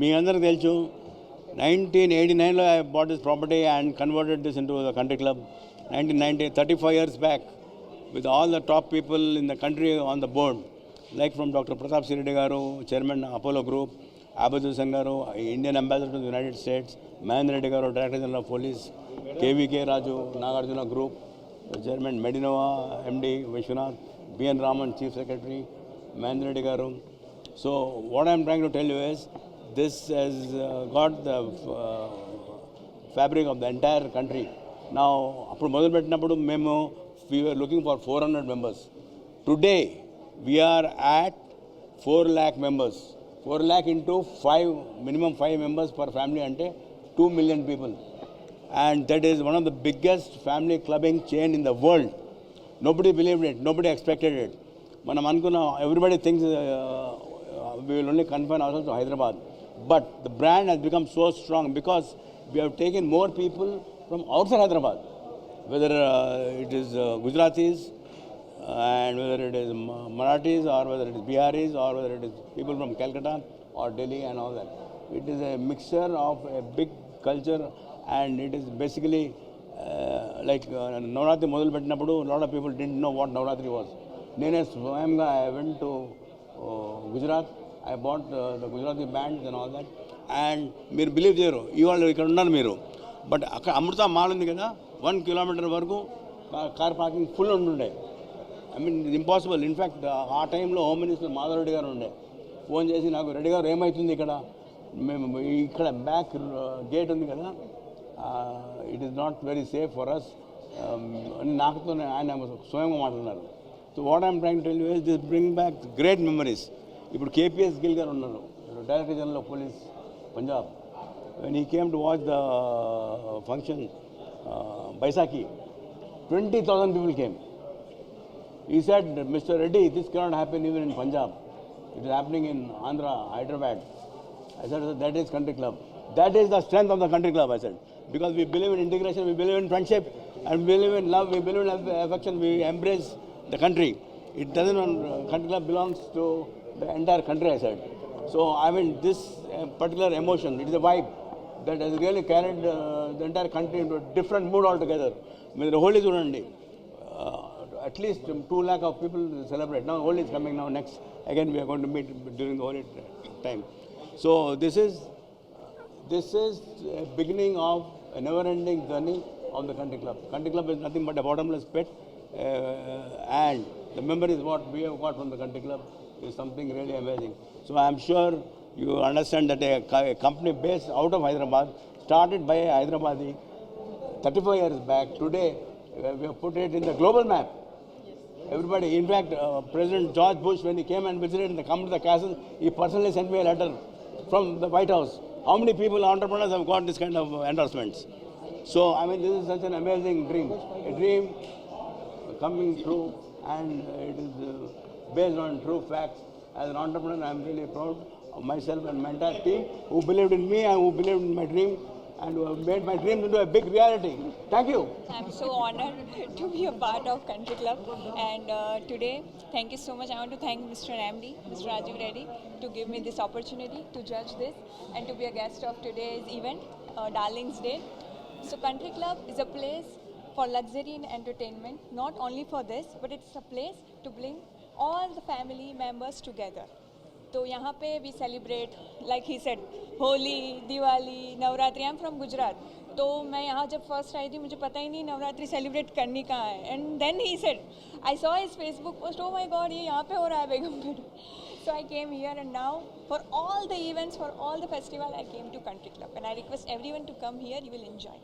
మీ అందరికీ తెలుసు 1989లో I bought this property and converted this into the country club. 1990, 35 years back, with all the top people in the country on the board, like from Dr. Pratap Siridi garu, Chairman Apollo Group, Abid Hussain garu, Indian Ambassador to the United States, Mahendra Reddy garu, Director General of Police, KVK Raju, Nagarjuna Group, Chairman Medinova, MD Vishwanath, BN Raman, Chief Secretary, Mahendra Reddy garu. So what I am trying to tell you is, this has got the fabric of the entire country. Now, we were looking for 400 members. Today, we are at 4 lakh members. 4 lakh into 5, minimum 5 members per family, ante 2 million people. And that is one of the biggest family clubbing chain in the world. Nobody believed it, nobody expected it. Everybody thinks we will only confine ourselves to Hyderabad. But the brand has become so strong because we have taken more people from outside Hyderabad, whether it is Gujaratis and whether it is Marathis or whether it is Biharis or whether it is people from Calcutta or Delhi and all that. It is a mixture of a big culture, and it is basically like Navratri Modul Pettinappudu, a lot of people didn't know what Navratri was. I went to Gujarat. I bought the Gujarati bands and all that, and మీరు believe చేయరు ఇవాళ ఇక్కడ ఉన్నారు మీరు, but అక్కడ అమృత mall ఉంది కదా 1 kilometre వరకు కార్ పార్కింగ్ ఫుల్ ఉండే. ఐ మీన్ ఇది ఇంపాసిబుల్. ఇన్ఫ్యాక్ట్ ఆ టైంలో హోమ్ మినిస్టర్ మాధవ్ రెడ్డి గారు ఉండే. ఫోన్ చేసి నాకు రెడ్డి గారు ఏమవుతుంది ఇక్కడ, మేము ఇక్కడ బ్యాక్ గేట్ ఉంది కదా, it is not very safe for us అని నాకుతో ఆయన స్వయంగా మాట్లాడినారు. So what I'm trying to tell you is this bring back great memories. ఇప్పుడు కేపీఎస్ గిల్ గారు ఉన్నారు, director general of police Punjab. When he came to watch the function Baisakhi, 20,000 people came. He said, Mr. Reddy, this cannot happen even in Punjab. It is happening in Andhra, Hyderabad. I said, that is country club. That is the strength of the country club, I said. because we believe in integration, we believe in friendship, and we believe in love, we believe in affection, we embrace the country. It doesn't, country club belongs to the entire country, I said. So, I mean, this particular emotion, it is a vibe that has really carried the entire country into a different mood altogether. I mean, the Holi Zunandi, at least 2 lakh of people celebrate. Now, Holi is coming now next. Again, we are going to meet during the Holi time. So, this is a beginning of a never-ending journey of the country club. Country club is nothing but a bottomless pit, and the memories what we have got from the country club is something really amazing. So I am sure you understand that a company based out of Hyderabad, started by a Hyderabadi 35 years back, today we have put it in the global map. Everybody, in fact, President George Bush, when he came and visited and come to the castle, he personally sent me a letter from the White House. How many people, entrepreneurs, have got this kind of endorsements? So, I mean, this is such an amazing dream. A dream coming true, and it is based on true facts. As an entrepreneur, I am really proud of myself and my entire team who believed in me and who believed in my dream and who have made my dream into a big reality. Thank you. I'm so honored to be a part of Country Club, and today, thank you so much. I want to thank Mr. MD, Mr. Rajiv Reddy, to give me this opportunity to judge this and to be a guest of today's event, Darlings Day. So Country Club is a place for luxury and entertainment, not only for this, but it's a place to bring all the family members together. तो यहाँ पे we celebrate, like he said, Holi, Diwali, Navratri. I'm from Gujarat. तो मैं यहाँ जब first आई थी मुझे पता ही नहीं नवरात्रि सेलिब्रेट करनी कहाँ है. And then he said, I saw his Facebook post, oh my God, ये यहाँ पे हो रहा है Begampur. So I came here, and now for all the events, for all the festival, I came to Country Club, and I request everyone to come here. You will enjoy.